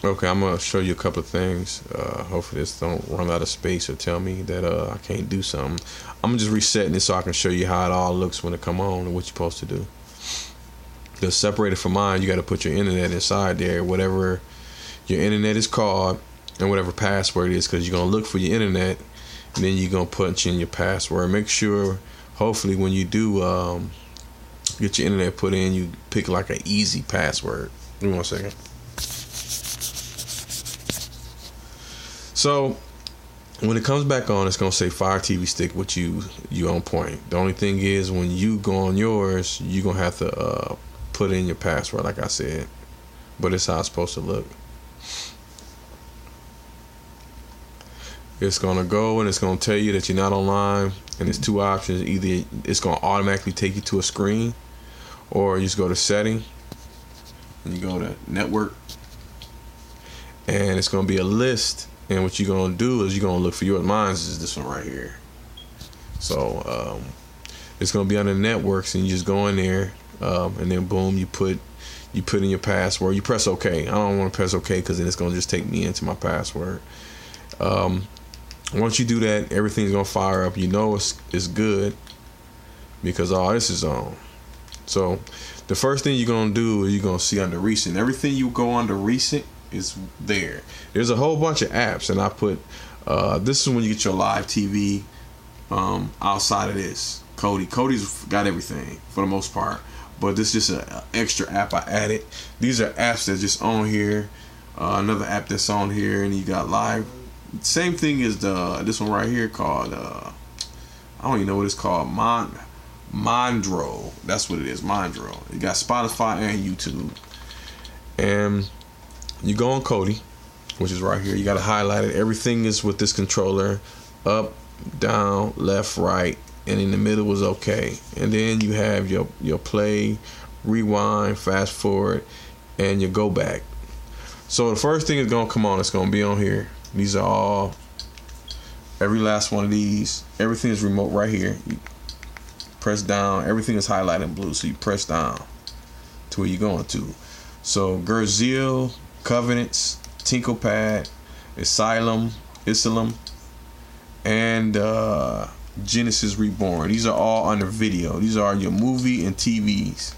Okay, I'm gonna show you a couple of things. Hopefully this don't run out of space or tell me that I can't do something. I'm just resetting this so I can show you how it all looks when it come on and what you're supposed to do. To separate it from mine, you got to put your internet inside there, whatever your internet is called, and whatever password it is, because you're gonna look for your internet, and then you're gonna punch in your password. Make sure, hopefully, when you do get your internet put in, you pick like an easy password. Give me 1 second. So when it comes back on, it's gonna say Fire TV Stick with you on point. The only thing is, when you go on yours, you're gonna have to put in your password, like I said. But it's how it's supposed to look. It's gonna go and it's gonna tell you that you're not online, and there's two options. Either it's gonna automatically take you to a screen, or you just go to setting and you go to network, and it's gonna be a list. And what you're gonna do is you're gonna look for yours. Mine is this one right here. So it's gonna be under networks, and you just go in there, and then boom, you put in your password. You press OK. I don't want to press OK because then it's gonna just take me into my password. Once you do that, everything's gonna fire up. You know it's good because all this is on. So the first thing you're gonna do is you're gonna see under recent. Everything you go under recent is there. There's a whole bunch of apps, and I put this is when you get your live TV. Outside of this, Cody's got everything for the most part, but this is just an extra app I added. These are apps that's just on here. Another app that's on here, and you got live. Same thing as this one right here called I don't even know what it's called. Mondro. That's what it is. Mondro. You got Spotify and YouTube, and you go on Kodi, which is right here. You got to highlight it. Everything is with this controller, up, down, left, right, and in the middle was okay. And then you have your play, rewind, fast forward, and your go back. So the first thing is gonna come on. It's gonna be on here. These are all, every last one of these. Everything is remote right here. You press down. Everything is highlighted in blue. So you press down to where you're going to. So Gerzil, Covenants, TinklePad, Asylum, and Genesis Reborn. These are all under video. These are your movie and TVs.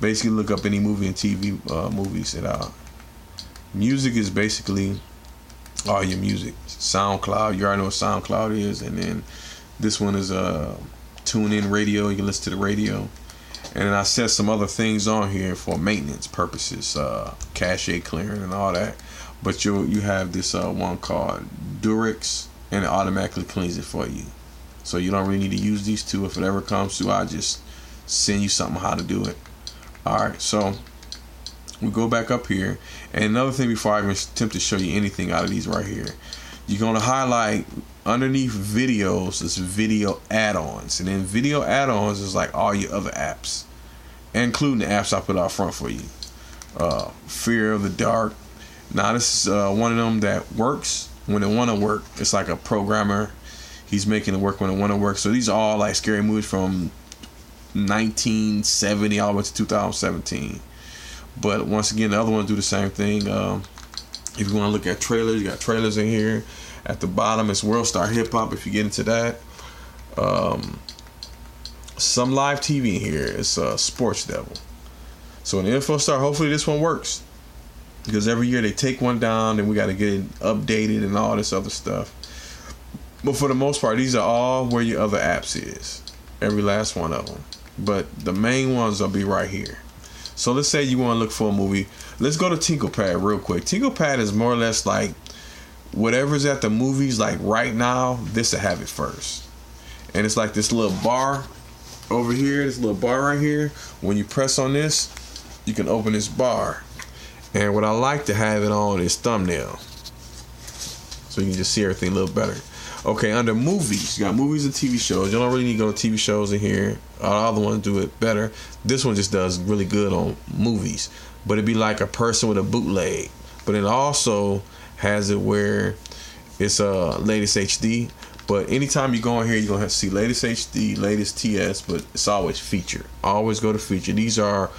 Basically, look up any movie and TV movies that are. Music is basically all your music. SoundCloud, you already know what SoundCloud is, and then this one is TuneIn Radio. You can listen to the radio. And then I set some other things on here for maintenance purposes, cache clearing and all that. But you have this one called Durex, and it automatically cleans it for you. So you don't really need to use these two. If it ever comes to, I just send you something how to do it. All right, so we go back up here. And another thing before I even attempt to show you anything out of these right here, you're going to highlight underneath videos, is video add-ons. And then video add-ons is like all your other apps, including the apps I put out front for you. Fear of the Dark. Now this is one of them that works when it want to work. It's like a programmer. He's making it work when it want to work. So these are all like scary movies from 1970 all the way to 2017. But once again, the other ones do the same thing. If you want to look at trailers, you got trailers in here. At the bottom, it's World Star Hip Hop. If you get into that, some live TV in here. It's Sports Devil. So in the info star, hopefully this one works, because every year they take one down, and we got to get it updated and all this other stuff. But for the most part, these are all where your other apps is. Every last one of them. But the main ones will be right here. So let's say you want to look for a movie. Let's go to TinklePad real quick. TinklePad is more or less like whatever's at the movies, like right now, this will have it first. And it's like this little bar over here, this little bar right here. When you press on this, you can open this bar. And what I like to have it on is thumbnail, so you can just see everything a little better. Okay, under movies, you got movies and TV shows. You don't really need to go to TV shows in here. All the other ones do it better. This one just does really good on movies. But it'd be like a person with a bootleg. But it also has it where it's latest HD. But anytime you go in here, you're going to have to see latest HD, latest TS, but it's always feature. Always go to feature. These are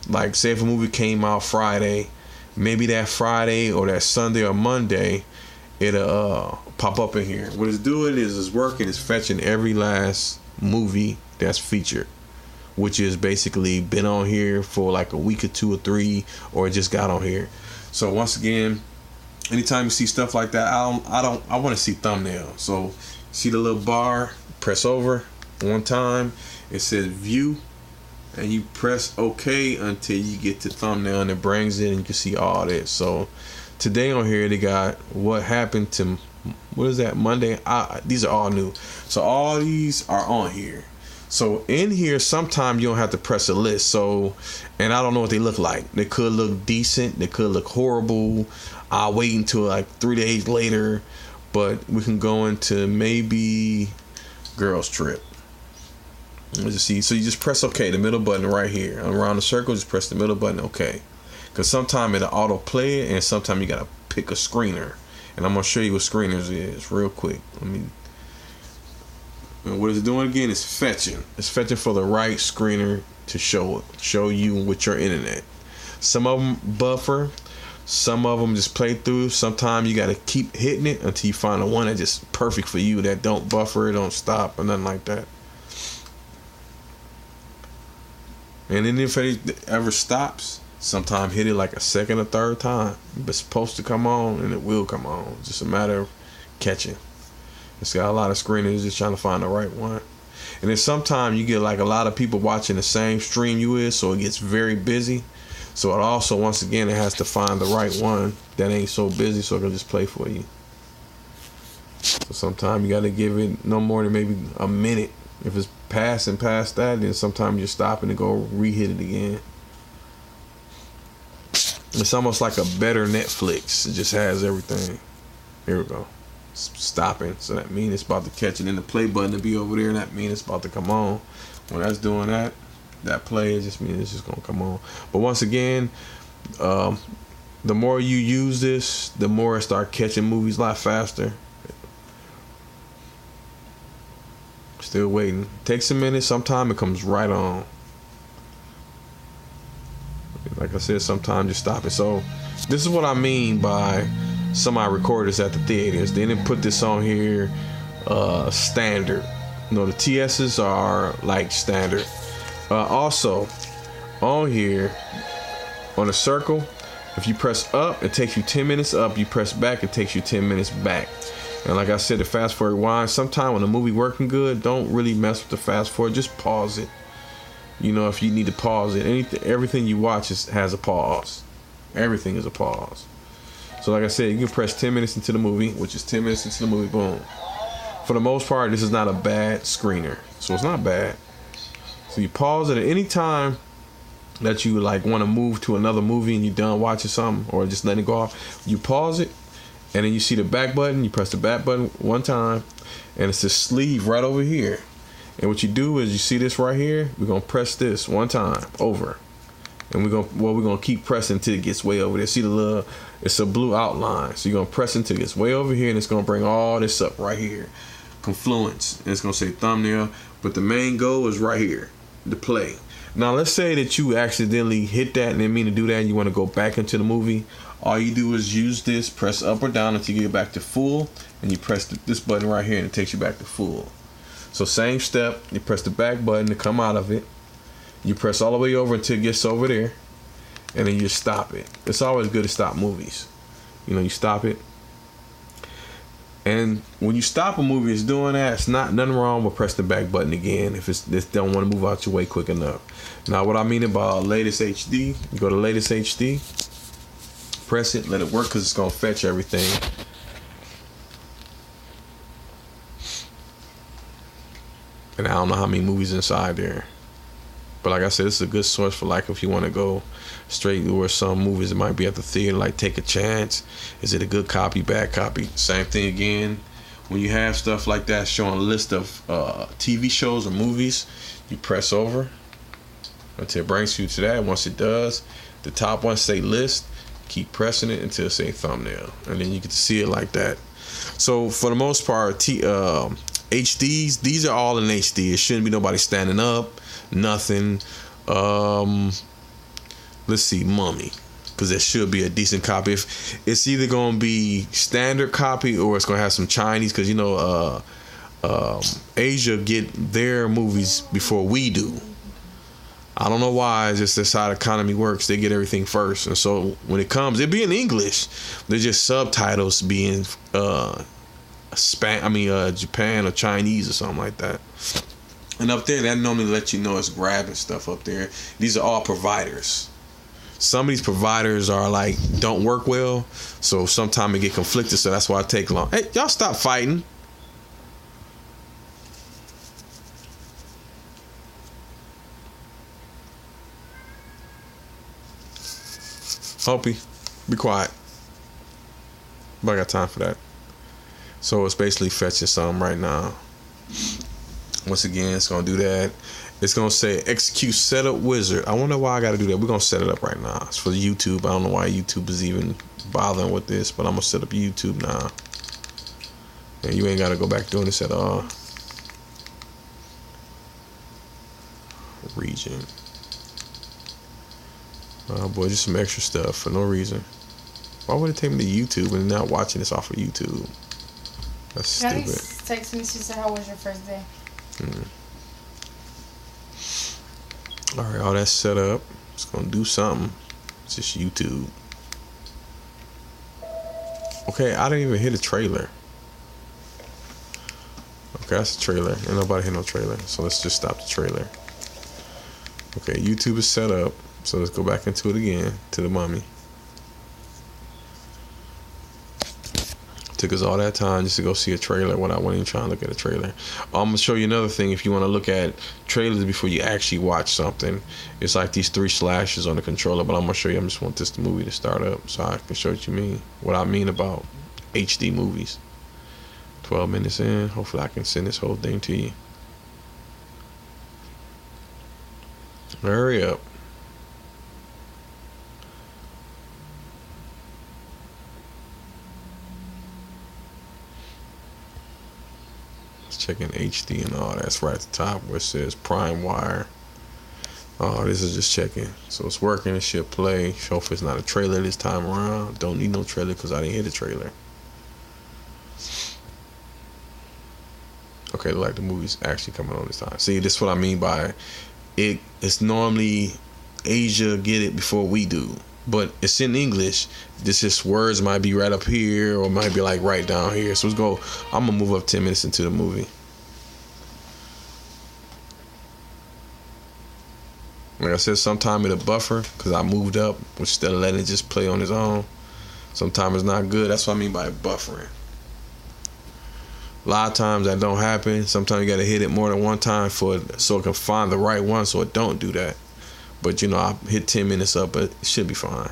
like, say if a movie came out Friday, maybe that Friday or that Sunday or Monday, it'll pop up in here. What it's doing is it's working. It's fetching every last movie that's featured, which is basically been on here for like a week or 2 or 3, or it just got on here. So once again, anytime you see stuff like that, I want to see thumbnail. So see the little bar, press over one time. It says view, and you press OK until you get to thumbnail, and it brings it, and you can see all this. So today on here they got what happened to, what is that, Monday? These are all new. So all these are on here. So in here, sometimes you don't have to press a list. So, and I don't know what they look like. They could look decent. They could look horrible. I'll wait until like 3 days later. But we can go into maybe Girls Trip. Let's just see. So you just press OK, the middle button right here. Around the circle, just press the middle button, OK. Because sometimes it'll auto play it, and sometimes you got to pick a screener. And I'm going to show you what screeners is real quick. And what it's doing again is fetching. It's fetching for the right screener to show you with your internet. Some of them buffer, some of them just play through. Sometimes you got to keep hitting it until you find the one that's just perfect for you, that don't buffer, don't stop, or nothing like that. And then if it ever stops, sometimes hit it like a second or third time. It's supposed to come on, and it will come on. It's just a matter of catching. It's got a lot of screeners, just trying to find the right one. And then sometimes you get like a lot of people watching the same stream you is, so it gets very busy. So it also, once again, it has to find the right one that ain't so busy, so it can just play for you. So sometimes you got to give it no more than maybe a minute. If it's passing past that, then sometimes you stop and go re-hit it again. It's almost like a better Netflix. It just has everything. Here we go. Stopping, so that means it's about to catch it. In the play button to be over there, and that means it's about to come on. When that's doing that play, it just means it's just gonna come on. But once again, the more you use this, the more it start catching movies a lot faster. Still waiting. Takes a minute. Sometime it comes right on. Like I said, sometimes you stop it. So this is what I mean by semi-recorders at the theaters. They didn't put this on here standard. The TS's are like standard. Also on here, on a circle, if you press up, it takes you 10 minutes up. You press back, it takes you 10 minutes back. And like I said, the fast forward rewind, sometime when the movie working good, don't really mess with the fast forward. Just pause it. If you need to pause it, everything you watch has a pause. Everything is a pause. So like I said, you can press 10 minutes into the movie, which is 10 minutes into the movie, boom. For the most part, this is not a bad screener. So it's not bad. So you pause it at any time that you like want to move to another movie and you're done watching something or just letting it go off. You pause it, and then you see the back button. You press the back button one time, and it's the sleeve right over here. And what you do is, you see this right here? We're going to press this one time over. And we're gonna keep pressing until it gets way over there. See it's a blue outline. So you're gonna press until it gets way over here, and it's gonna bring all this up right here. Confluence. And it's gonna say thumbnail. But the main goal is right here, the play. Now let's say that you accidentally hit that and didn't mean to do that, and you want to go back into the movie. All you do is use this, press up or down until you get back to full, and you press this button right here, and it takes you back to full. So same step, you press the back button to come out of it. You press all the way over until it gets over there, and then you stop it. It's always good to stop movies. You stop it. And when you stop a movie, it's doing that. It's not nothing wrong with press the back button again if it don't want to move out your way quick enough. Now, what I mean about latest HD, you go to latest HD, press it, let it work, because it's going to fetch everything. And I don't know how many movies inside there. But like I said, this is a good source for like if you want to go straight where some movies it might be at the theater, like Take a Chance. Is it a good copy, bad copy? Same thing again. When you have stuff like that showing a list of TV shows or movies, you press over until it brings you to that. Once it does, the top one say list. Keep pressing it until it say thumbnail, and then you get to see it like that. So for the most part, HDs, these are all in HD. It shouldn't be nobody standing up. Nothing. Let's see, Mummy. because there should be a decent copy. If it's either gonna be standard copy or it's gonna have some Chinese, because Asia get their movies before we do. I don't know why. It's just that's how the economy works. They get everything first, and so when it comes, it be in English. They're just subtitles being Japan or Chinese or something like that. And up there, that normally let you know it's grabbing stuff up there. These are all providers. Some of these providers are like don't work well, so sometimes it get conflicted. So that's why it take long. Hey, y'all stop fighting. Hopi, be quiet. But I got time for that. So it's basically fetching something right now. Once again, it's gonna do that. It's gonna say execute setup wizard. I wonder why I gotta do that. We're gonna set it up right now. It's for YouTube. I don't know why YouTube is even bothering with this, but I'm gonna set up YouTube now. And you ain't gotta go back doing this at all. Region. Oh boy, just some extra stuff for no reason. Why would it take me to YouTube and not watching this off of YouTube? That's stupid. Text me. She said, "How was your first day?" All right, all that's set up. It's gonna do something. It's just YouTube. Okay, I didn't even hit a trailer. Okay, that's a trailer. Ain't nobody hit no trailer. So let's just stop the trailer. Okay, YouTube is set up. So let's go back into it again, to the mummy. Took us all that time just to go see a trailer when I wasn't even trying to look at a trailer. I'm going to show you another thing if you want to look at trailers before you actually watch something. It's like these 3 slashes on the controller, but I'm going to show you. I just want this movie to start up so I can show you what I mean about HD movies. 12 minutes in. Hopefully I can send this whole thing to you. Hurry up. Checking HD and all that's right at the top where it says Prime Wire. Oh, this is just checking. So it's working. It should play. Hopefully it's not a trailer this time around. Don't need no trailer because I didn't hit a trailer. Okay, like the movie's actually coming on this time. See, this is what I mean by it. It's normally Asia get it before we do. But it's in English. This just words might be right up here or might be like right down here. So let's go. I'm gonna move up 10 minutes into the movie. Like I said, sometime it'll buffer because I moved up instead of letting it just play on its own. Sometimes it's not good. That's what I mean by buffering. A lot of times that don't happen. Sometimes you gotta hit it more than one time so it can find the right one so it don't do that. But I hit 10 minutes up, but it should be fine.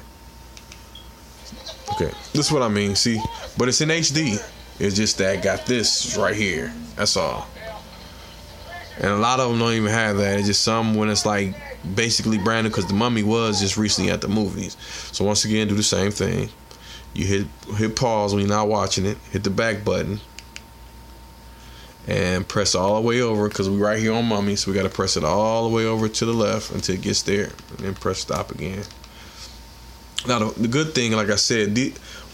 Okay, this is what I mean, see? But it's in HD. It's just that I got this right here. That's all. And a lot of them don't even have that. It's just some when it's like basically brand new because the Mummy was just recently at the movies. So once again, do the same thing. You hit pause when you're not watching it. Hit the back button. And press all the way over because we're right here on Mummy, so we got to press it all the way over to the left until it gets there, and then press stop again. Now the good thing, like I said,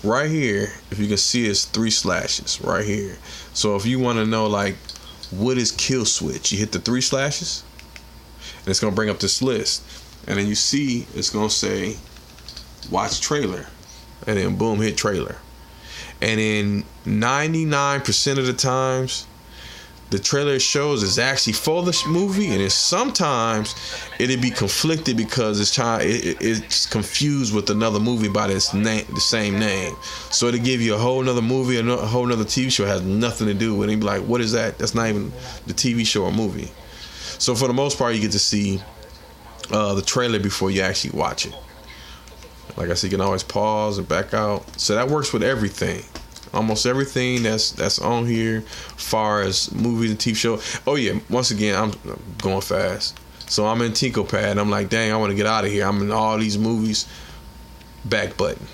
right here, if you can see, it's 3 slashes right here. So if you want to know like what is kill switch, you hit the 3 slashes, and it's gonna bring up this list, and then you see it's gonna say watch trailer, and then boom, hit trailer. And in 99% of the times, the trailer shows is actually for the movie, and then sometimes it'll be conflicted because it's confused with another movie by the same name. So it'll give you a whole nother movie, a whole nother TV show has nothing to do with it. And be like, what is that? That's not even the TV show or movie. So for the most part, you get to see the trailer before you actually watch it. Like I said, you can always pause and back out. So that works with everything. Almost everything that's on here, far as movies and TV show. Oh yeah, once again, I'm going fast. So I'm in TinkoPad, and I'm like, dang, I want to get out of here. I'm in all these movies. Back button.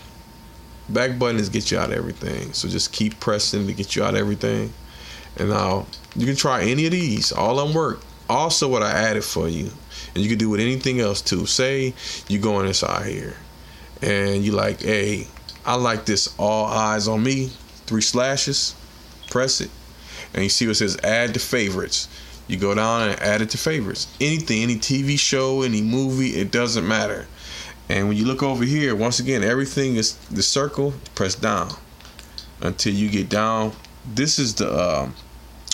Back button is get you out of everything. So just keep pressing to get you out of everything. And now you can try any of these. All of them work. Also, what I added for you, and you can do with anything else too. Say you go inside here, and you like, hey, I like this all eyes on me, 3 slashes, press it, and you see what says add to favorites. You go down and add it to favorites. Anything, any TV show, any movie, it doesn't matter. And when you look over here, once again, everything is the circle, press down until you get down. This is the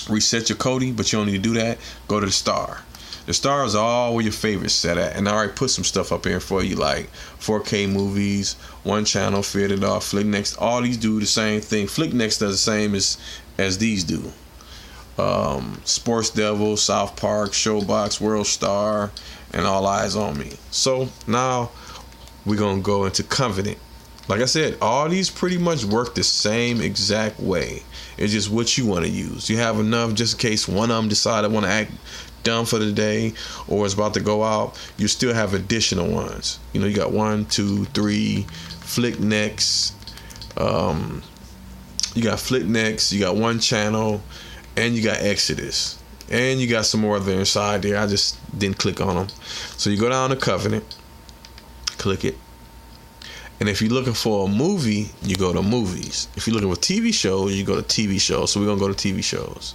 reset your coding, but you don't need to do that. Go to the star. The stars are all where your favorites set at. And I already put some stuff up here for you, like 4K movies, One Channel, Faded Off, Flicknext. All these do the same thing. Flicknext does the same as these do. Sports Devil, South Park, Showbox, World Star, and All Eyes on Me. So now we're going to go into Covenant. Like I said, all these pretty much work the same exact way. It's just what you want to use. You have enough just in case one of them decide I want to act done for the day or is about to go out. You still have additional ones. You know, you got 1, 2, 3 Flicknext. You got Flicknext. You got One Channel, and you got Exodus, and you got some more other inside there. I just didn't click on them. So you go down to Covenant, click it. And if you're looking for a movie, you go to movies. If you're looking for TV shows, you go to TV shows. So we're going to go to TV shows.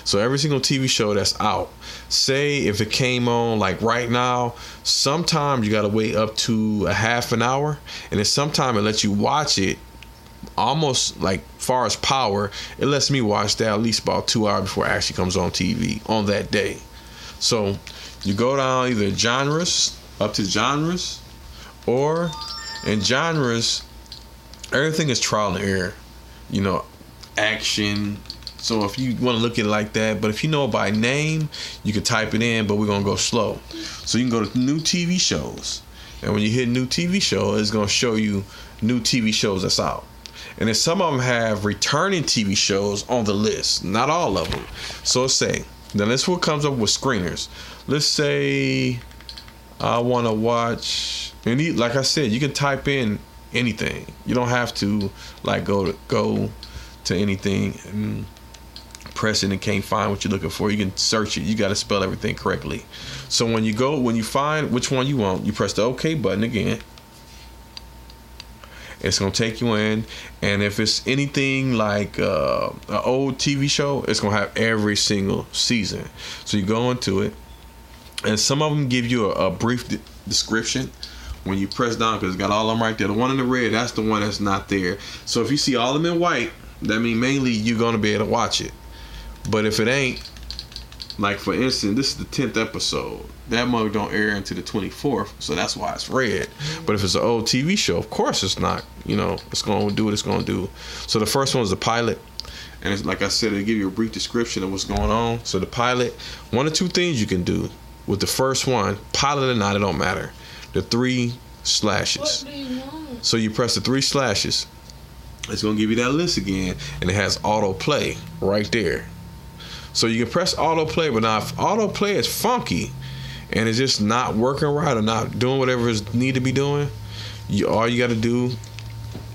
So every single TV show that's out, say if it came on like right now, sometimes you got to wait up to a half an hour. And then sometimes it lets you watch it almost like far as power. It lets me watch that at least about 2 hours before it actually comes on TV on that day. So you go down either genres, up to genres, or in genres, everything is trial and error. You know, action. So if you want to look at it like that, but if you know it by name, you can type it in, but we're going to go slow. So you can go to new TV shows. And when you hit new TV show, it's going to show you new TV shows that's out. And then some of them have returning TV shows on the list. Not all of them. So let's say, then this what comes up with screeners. Let's say I want to watch, and like I said, you can type in anything. You don't have to like go to anything and press it and can't find what you're looking for. You can search it. You got to spell everything correctly. So when you find which one you want, you press the OK button again. It's going to take you in. And if it's anything like an old TV show, it's going to have every single season. So you go into it. And some of them give you a brief description when you press down, because it's got all of them right there. The one in the red, that's the one that's not there. So if you see all of them in white, that means mainly you're going to be able to watch it. But if it ain't, like for instance, this is the 10th episode. That mug don't air into the 24th, so that's why it's red. But if it's an old TV show, of course it's not. You know, it's going to do what it's going to do. So the first one is the pilot. And it's, like I said, it'll give you a brief description of what's going on. So the pilot, 1 or 2 things you can do with the first one, pilot or not, it don't matter. The 3 slashes. What do you want? So you press the 3 slashes. It's going to give you that list again. And it has autoplay right there. So you can press autoplay, but now if autoplay is funky and it's just not working right or not doing whatever it need to be doing, all you got to do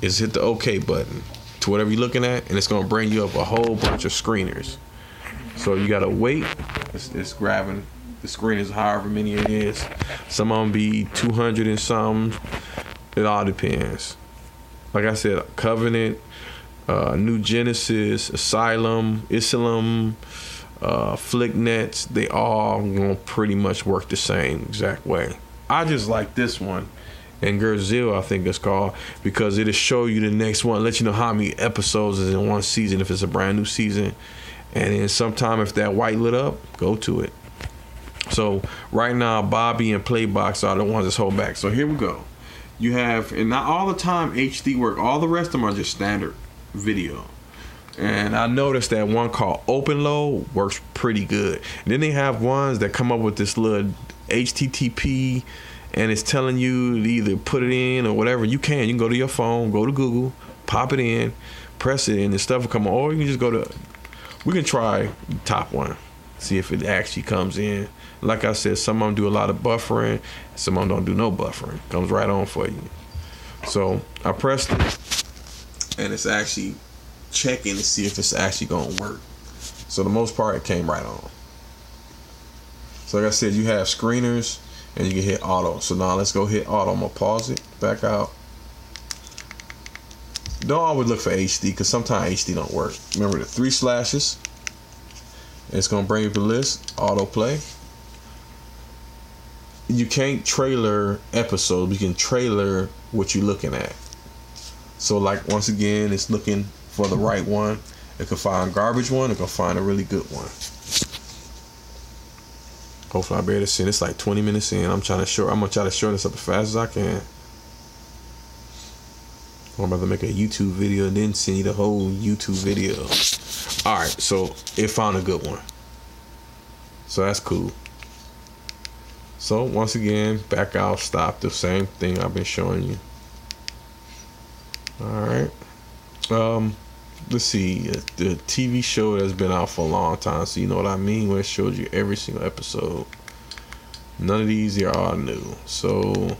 is hit the OK button to whatever you're looking at, and it's going to bring you up a whole bunch of screeners. So you got to wait. It's grabbing the screeners, however many it is. Some of them be 200 and some. It all depends. Like I said, Covenant, New Genesis, Asylum, Islam, Flicknext, they all gonna pretty much work the same exact way. I just like this one, and Gerzil, I think it's called, because it'll show you the next one, let you know how many episodes is in one season if it's a brand new season. And then sometime if that white lit up, go to it. So right now, Bobby and Playbox are the ones that's hold back. So here we go. You have, and not all the time HD work. All the rest of them are just standard video. And I noticed that one called Open Load works pretty good. And then they have ones that come up with this little HTTP, and it's telling you to either put it in or whatever. You can go to your phone, go to Google, pop it in, press it in, and stuff will come on. Or you can just go to, we can try the top one, see if it actually comes in. Like I said, some of them do a lot of buffering, some of them don't do no buffering. Comes right on for you. So I pressed it, and it's actually checking to see if it's actually going to work. So the most part, it came right on. So like I said, you have screeners, and you can hit auto. So now let's go hit auto. I'm going to pause it, back out, don't always look for HD because sometimes HD don't work. Remember the 3 slashes. It's gonna bring up the list. Autoplay. You can't trailer episodes. You can trailer what you're looking at. So like once again, it's looking for the right one. It can find a garbage one. It can find a really good one. Hopefully I bear this in. It's like 20 minutes in. I'm gonna try to shorten this up as fast as I can. I'm about to make a YouTube video and then send you the whole YouTube video. Alright, so it found a good one. So that's cool. So once again, back out, stop, the same thing I've been showing you. Alright. Let's see. The TV show that's been out for a long time, so you know what I mean when it shows you every single episode. None of these are all new. So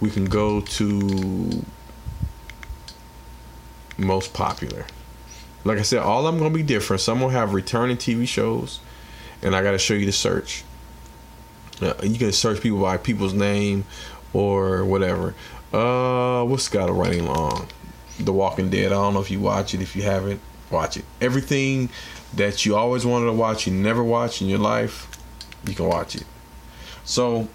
we can go to most popular. Like I said, all of them gonna be different. Some will have returning TV shows, and I gotta show you the search. You can search people by people's name or whatever. What's got a running long? The Walking Dead. I don't know if you watch it. If you haven't, watch it. Everything that you always wanted to watch, you never watch in your life, you can watch it. So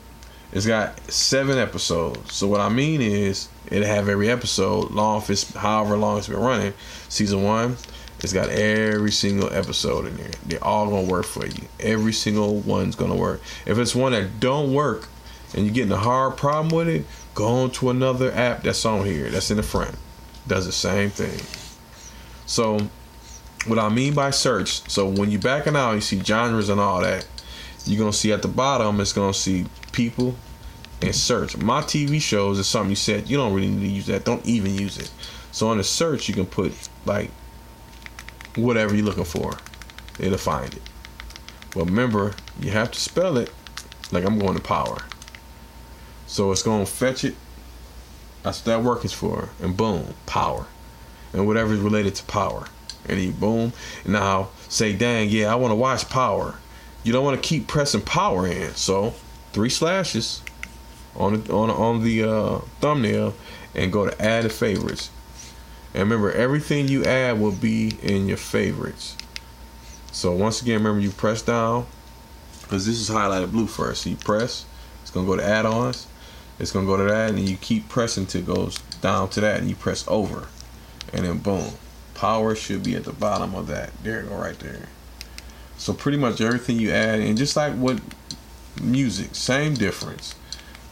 it's got 7 episodes. So what I mean is it'll have every episode long, if it's however long it's been running. Season 1, it's got every single episode in there. They're all gonna work for you. Every single one's gonna work. If it's one that don't work and you're getting a hard problem with it, go on to another app that's on here, that's in the front. Does the same thing. So what I mean by search, so when you're backing out, you see genres and all that. You're gonna see at the bottom, it's gonna see people and search. My TV shows is something you said you don't really need to use that. Don't even use it. So on the search, you can put like whatever you're looking for. It'll find it. But remember, you have to spell it like I'm going to power. So it's gonna fetch it. That's what that work is for. And boom, power. And whatever is related to power. And you boom. And now say, dang, yeah, I want to watch power. You don't want to keep pressing power in. So 3 slashes on the thumbnail and go to add to favorites. And remember, everything you add will be in your favorites. So once again, remember you press down, because this is highlighted blue first. So you press, it's gonna go to add-ons. It's gonna go to that, and you keep pressing till it goes down to that, and you press over, and then boom, power should be at the bottom of that. There you go, right there. So pretty much everything you add, and just like with music, same difference.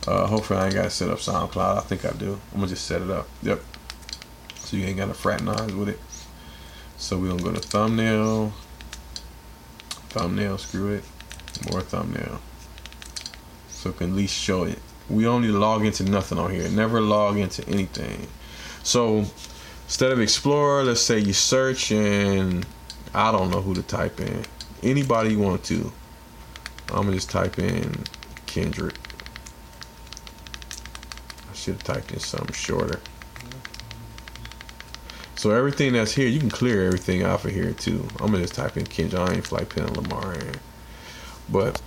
Hopefully I ain't gotta set up SoundCloud. I think I do. I'm gonna just set it up. Yep. So you ain't gotta fraternize with it. So we're gonna go to thumbnail, screw it, more thumbnail. So it can at least show it. We only log into nothing on here. Never log into anything. So instead of Explorer, let's say you search, and I don't know who to type in. Anybody you want to. I'm gonna just type in Kendrick. I should have typed in something shorter. So everything that's here, you can clear everything off of here too. I'm gonna just type in Kendrick. I ain't like putting Lamar in. But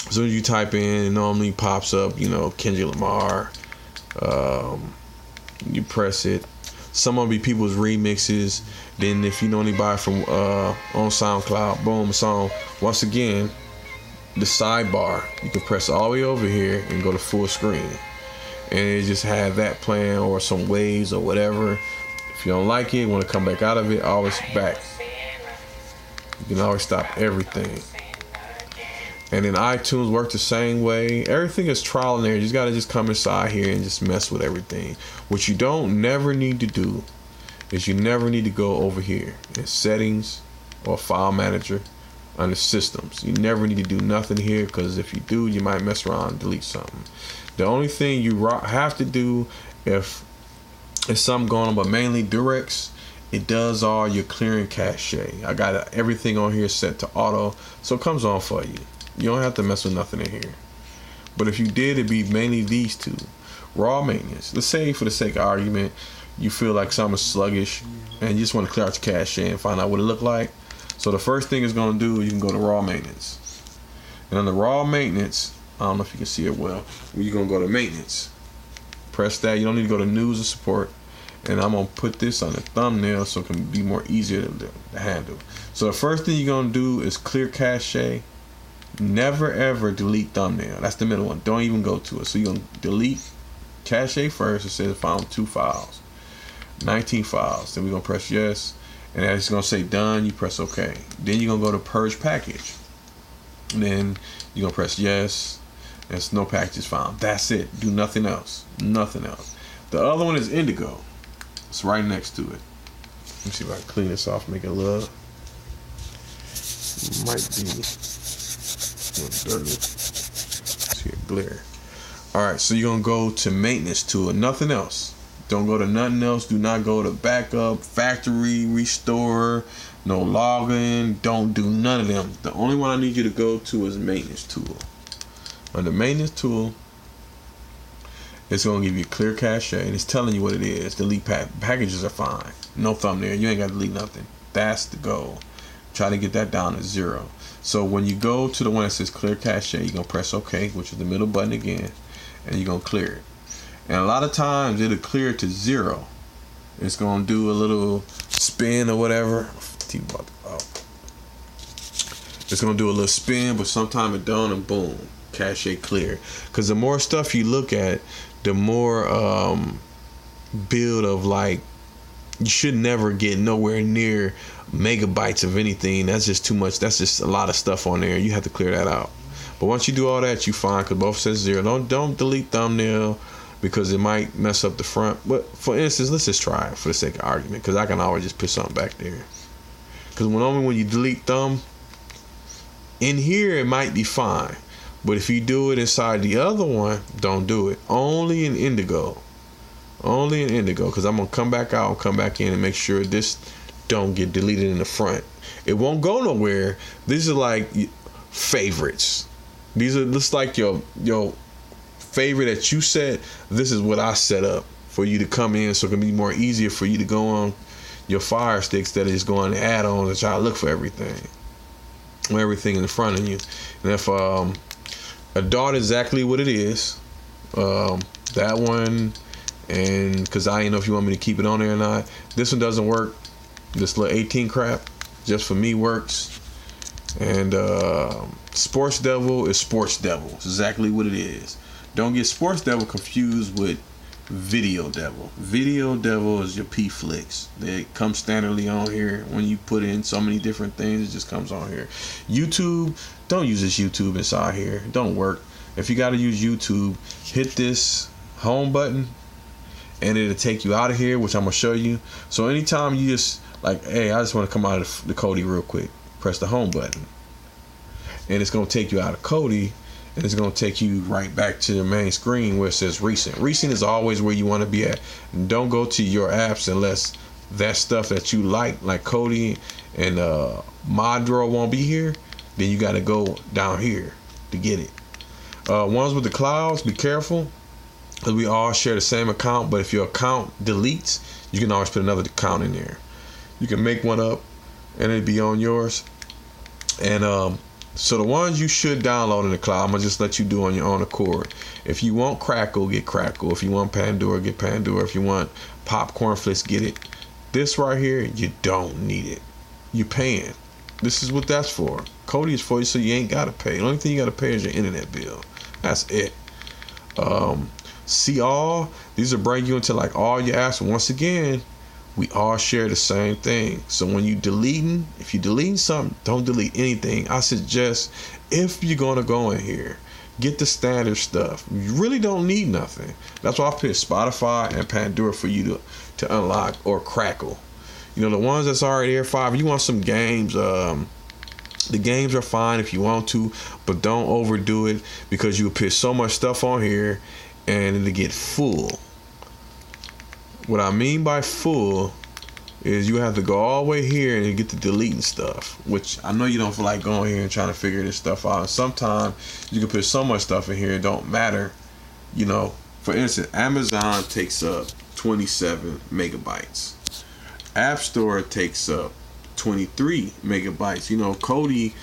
as soon as you type in, it normally pops up, Kendrick Lamar. You press it. Some will be people's remixes. Then if you know anybody from on SoundCloud, boom, it's on. Once again, the sidebar, you can press all the way over here and go to full screen. And it just have that playing, or some waves or whatever. If you don't like it, want to come back out of it, always back. You can always stop everything. And then iTunes works the same way. Everything is trial and error. You just gotta come inside here and just mess with everything. What you never need to do is you never need to go over here in settings or file manager under systems. You never need to do nothing here, because if you do, you might mess around and delete something. The only thing you have to do if there's something going on, but mainly Durex, it does all your clearing cache. I got everything on here set to auto, so it comes on for you. You don't have to mess with nothing in here. But if you did, it'd be mainly these two. Raw maintenance. Let's say, for the sake of argument, you feel like something's sluggish and you just want to clear out your cache and find out what it looked like. So the first thing it's going to do, you can go to raw maintenance. And on the raw maintenance, I don't know if you can see it well, you're going to go to maintenance. Press that. You don't need to go to news or support. And I'm gonna put this on the thumbnail so it can be more easier to handle. So the first thing you're gonna do is clear cache. Never ever delete thumbnail. That's the middle one. Don't even go to it. So you're gonna delete cache first. It says found 2 files, 19 files. Then we're gonna press yes, and it's gonna say done. You press OK. Then you're gonna go to purge package. And then you're gonna press yes. There's no packages found. That's it. Do nothing else. Nothing else. The other one is Indigo. It's right next to it. Let me see if I can clean this off, make it look. Might be a little dirty. See it glare. Alright, so you're gonna go to maintenance tool, nothing else. Don't go to nothing else. Do not go to backup, factory, restore, no login. Don't do none of them. The only one I need you to go to is maintenance tool. Under maintenance tool, it's going to give you clear cache, and it's telling you what it is. Delete packages are fine. No thumbnail. You ain't got to delete nothing. That's the goal. Try to get that down to 0. So when you go to the one that says clear cache, you're going to press OK, which is the middle button again, and you're going to clear it. And a lot of times it'll clear it to 0. It's going to do a little spin or whatever. It's going to do a little spin, but sometime it don't, and boom, cache clear. Because the more stuff you look at, the more build of, like, you should never get nowhere near megabytes of anything. That's just too much. That's just a lot of stuff on there. You have to clear that out. But once you do all that, you fine, because both says 0. Don't delete thumbnail, because it might mess up the front. But for instance, let's just try it for the sake of argument, because I can always just put something back there. Because only when you delete thumb in here, it might be fine. But if you do it inside the other one, don't do it. Only in Indigo. Only in Indigo. Because I'm going to come back out and come back in and make sure this don't get deleted in the front. It won't go nowhere. These are like favorites. These are just like your favorite that you set. This is what I set up for you to come in, so it can be more easier for you to go on your Fire Sticks that is going to add-ons and try to look for everything. Everything in the front of you. And if Adult exactly what it is. That one, and because I didn't know if you want me to keep it on there or not. This one doesn't work. This little 18 crap just for me works. And Sports Devil is Sports Devil. It's exactly what it is. Don't get Sports Devil confused with Video Devil. Video Devil is your P-Flicks. They come standardly on here. When you put in so many different things, it just comes on here. YouTube, don't use this YouTube inside here. It don't work. If you got to use YouTube, hit this home button and it'll take you out of here, which I'm going to show you. So anytime you just like, hey, I just want to come out of the Kodi real quick, press the home button. And it's going to take you out of Kodi. And it's going to take you right back to the main screen where it says recent. Recent is always where you want to be at. And don't go to your apps unless that stuff that you like Kodi and Mod Drawer won't be here. Then you got to go down here to get it. Ones with the clouds, be careful, because we all share the same account. But if your account deletes, you can always put another account in there. You can make one up and it'll be on yours. And so the ones you should download in the cloud, I'm going to just let you do on your own accord. If you want Crackle, get Crackle. If you want Pandora, get Pandora. If you want Popcorn Flicks, get it. This right here, you don't need it. You're paying. This is what that's for. Kodi is for you, so you ain't got to pay. The only thing you got to pay is your internet bill. That's it. See all. These will bring you into like all your apps. Once again, we all share the same thing. So when you deleting, if you deleting something, don't delete anything. I suggest, if you're gonna go in here, get the standard stuff. You really don't need nothing. That's why I put Spotify and Pandora for you to unlock, or Crackle. You know, the ones that's already there, 5. You want some games, the games are fine if you want to, but don't overdo it, because you put so much stuff on here and it'll get full. What I mean by full is you have to go all the way here and get to deleting stuff, which I know you don't feel like going here and trying to figure this stuff out. And sometimes you can put so much stuff in here, it don't matter. You know, for instance, Amazon takes up 27 megabytes. App Store takes up 23 megabytes. You know, Kodi,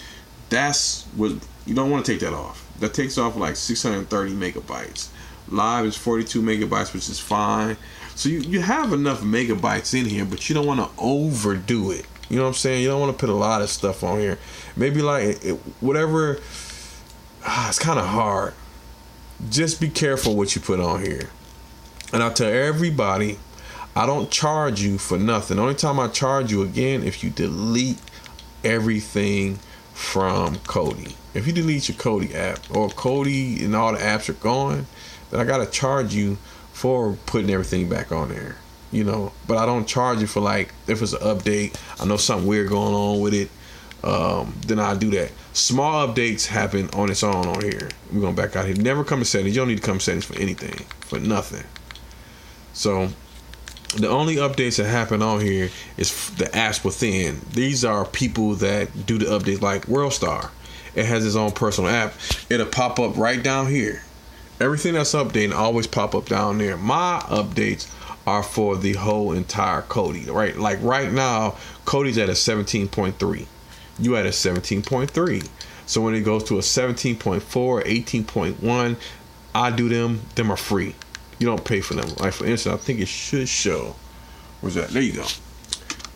that's what you don't want to take that off. That takes off like 630 megabytes. Live is 42 megabytes, which is fine. So you have enough megabytes in here, but you don't want to overdo it. You know what I'm saying? You don't want to put a lot of stuff on here. Maybe like whatever. It's kind of hard. Just be careful what you put on here. And I tell everybody, I don't charge you for nothing. The only time I charge you again if you delete everything from Kodi. If you delete your Kodi app or Kodi and all the apps are gone, then I gotta charge you for putting everything back on there. You know, but I don't charge you for like if it's an update. I know something weird going on with it. Then I do that. Small updates happen on its own on here. We're gonna back out here. Never come to settings. You don't need to come to settings for anything, for nothing. So the only updates that happen on here is the apps within. These are people that do the updates, like WorldStar. It has its own personal app. It'll pop up right down here. Everything that's updating always pop up down there. My updates are for the whole entire Kodi, right? Like right now, Kodi's at a 17.3. You at a 17.3. So when it goes to a 17.4, 18.1, I do them. Them are free. You don't pay for them. Like for instance, I think it should show. Where's that? There you go.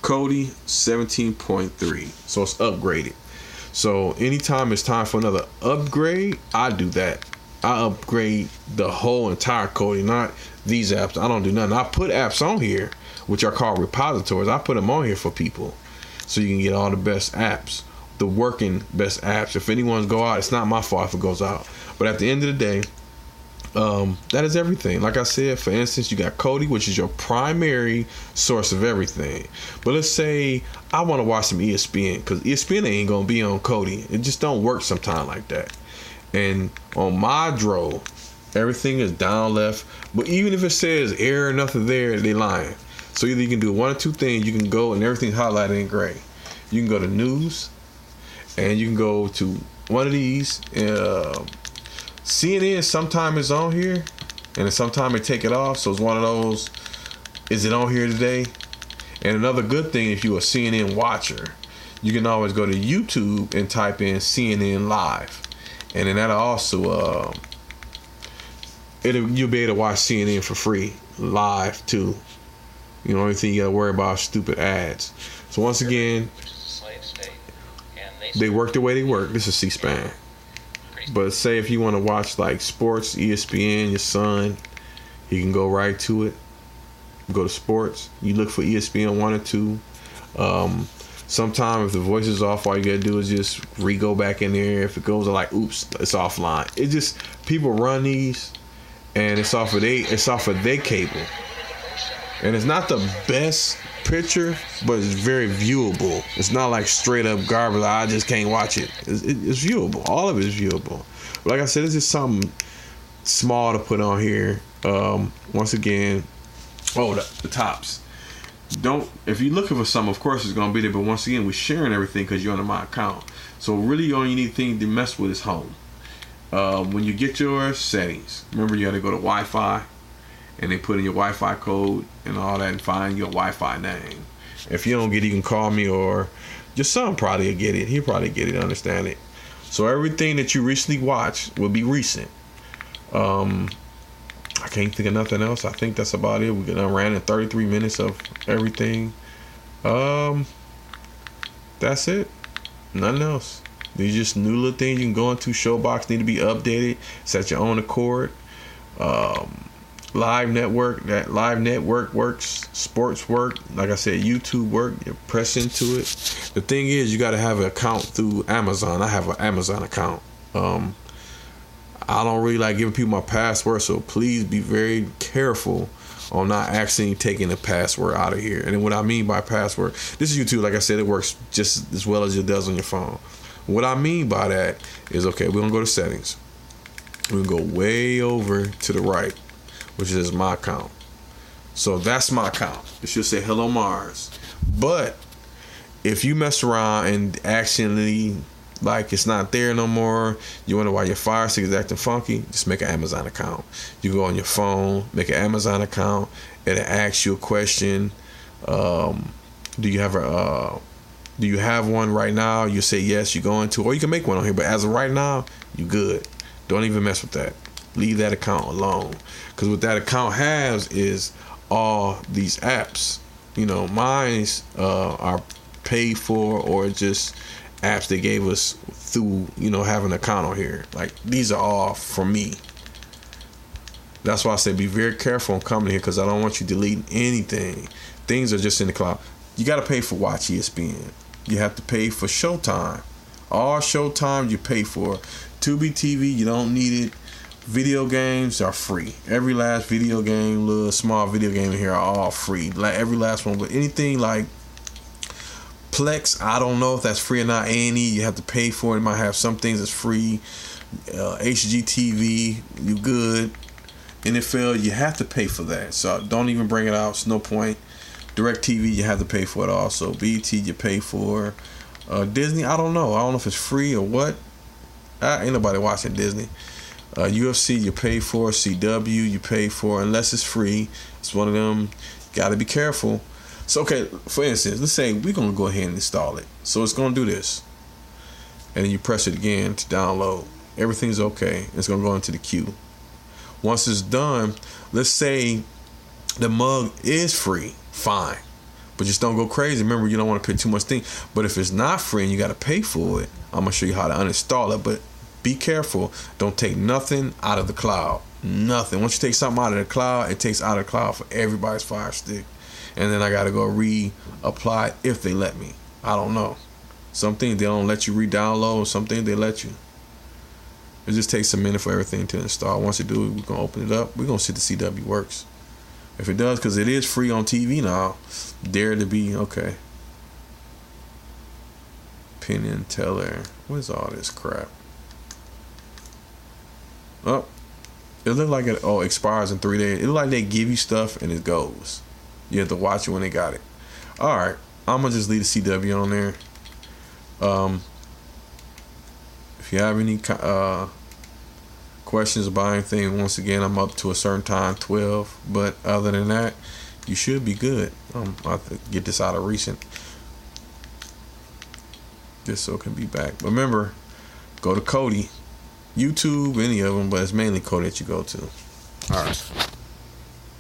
Kodi 17.3. So it's upgraded. So anytime it's time for another upgrade, I do that. I upgrade the whole entire Kodi, not these apps. I don't do nothing. I put apps on here, which are called repositories. I put them on here for people, so you can get all the best apps, the working best apps. If anyone's go out, it's not my fault if it goes out. But at the end of the day, that is everything. Like I said, for instance, you got Kodi, which is your primary source of everything. But let's say I want to watch some ESPN, because ESPN ain't gonna be on Kodi. It just don't work sometime like that. And on my Dro, everything is down left. But even if it says error, nothing there, they lying. So either you can do one or two things. You can go and everything's highlighted in gray. You can go to news, and you can go to one of these. CNN sometime is on here, and then sometime they take it off. So it's one of those, is it on here today? And another good thing, if you're a CNN watcher, you can always go to YouTube and type in CNN Live. And then that'll also, you'll be able to watch CNN for free, live too. You know, only thing you gotta worry about is stupid ads. So once again, they work the way they work. This is C-SPAN. But say if you want to watch like sports, ESPN, your son, he can go right to it. Go to sports. You look for ESPN 1 or 2. Sometimes if the voice is off, all you gotta do is just re-go back in there. If it goes like, oops, it's offline. It just, people run these, and it's off of their cable. And it's not the best picture, but it's very viewable. It's not like straight up garbage. I just can't watch it. It's viewable. All of it is viewable. But like I said, it's just something small to put on here. Once again, the tops. If you're looking for something, of course it's gonna be there. But once again, we're sharing everything because you're under my account. So really, all you need to mess with is home. When you get your settings, remember you got to go to Wi-Fi. And they put in your Wi-Fi code and all that and find your Wi-Fi name. If you don't get it, you can call me, or your son probably will get it. He'll probably get it, understand it. So everything that you recently watched will be recent. I can't think of nothing else. I think that's about it. We ran in 33 minutes of everything. That's it. Nothing else. These just new little things you can go into. Showbox need to be updated. It's at your own accord. Live network works, sports work, like I said, YouTube work. You press into it. The thing is, you got to have an account through Amazon. I have an Amazon account. I don't really like giving people my password, so please be very careful on not accidentally taking the password out of here. And then what I mean by password, this is YouTube. Like I said, it works just as well as it does on your phone. What I mean by that is, okay, we're gonna go to settings. We're gonna go way over to the right, which is my account. So that's my account. It should say Hello Mars. But if you mess around and accidentally, like, it's not there no more, you wonder why your Fire Stick is acting funky, just make an Amazon account. You go on your phone, make an Amazon account. It'll ask you a question. Do you have one right now? You say yes, you go into, or you can make one on here. But as of right now, you good. Don't even mess with that. Leave that account alone. Because what that account has is all these apps. You know, mine's are paid for or just apps they gave us through, you know, having an account on here. Like, these are all from me. That's why I say be very careful on coming here, because I don't want you deleting anything. Things are just in the cloud. You got to pay for Watch ESPN. You have to pay for Showtime. All Showtime you pay for. Tubi TV, you don't need it. Video games are free. Every last video game, little small video game in here are all free. Like every last one. But anything like Plex, I don't know if that's free or not. A&E, you have to pay for it. It might have some things that's free. HGTV, you good. NFL, you have to pay for that. So don't even bring it out. It's no point. DirecTV, you have to pay for it also. BET, you pay for. Disney, I don't know. I don't know if it's free or what. Ain't nobody watching Disney. UFC, you pay for. CW, you pay for. Unless it's free. It's one of them. Got to be careful. So, okay, for instance, let's say we're going to go ahead and install it. So it's going to do this. And then you press it again to download. Everything's okay. It's going to go into the queue. Once it's done, let's say the mug is free. Fine. But just don't go crazy. Remember, you don't want to pay too much thing. But if it's not free and you got to pay for it, I'm going to show you how to uninstall it. But be careful. Don't take nothing out of the cloud. Nothing. Once you take something out of the cloud, it takes out of the cloud for everybody's Fire Stick. And then I got to go reapply it if they let me. I don't know. Some things they don't let you re-download. Some things they let you. It just takes a minute for everything to install. Once it do it, we're going to open it up. We're going to see if the CW works. If it does, because it is free on TV now. Dare to be, okay. Penn and Teller. What is all this crap? Oh, it looked like it expires in 3 days. It look like they give you stuff and it goes. You have to watch it when they got it. All right, I'm gonna just leave the CW on there. If you have any questions about anything, once again, I'm up to a certain time, 12. But other than that, you should be good. I have to get this out of recent, just so it can be back. But remember, go to Kodi. YouTube, any of them, but it's mainly Kodi that you go to. All right.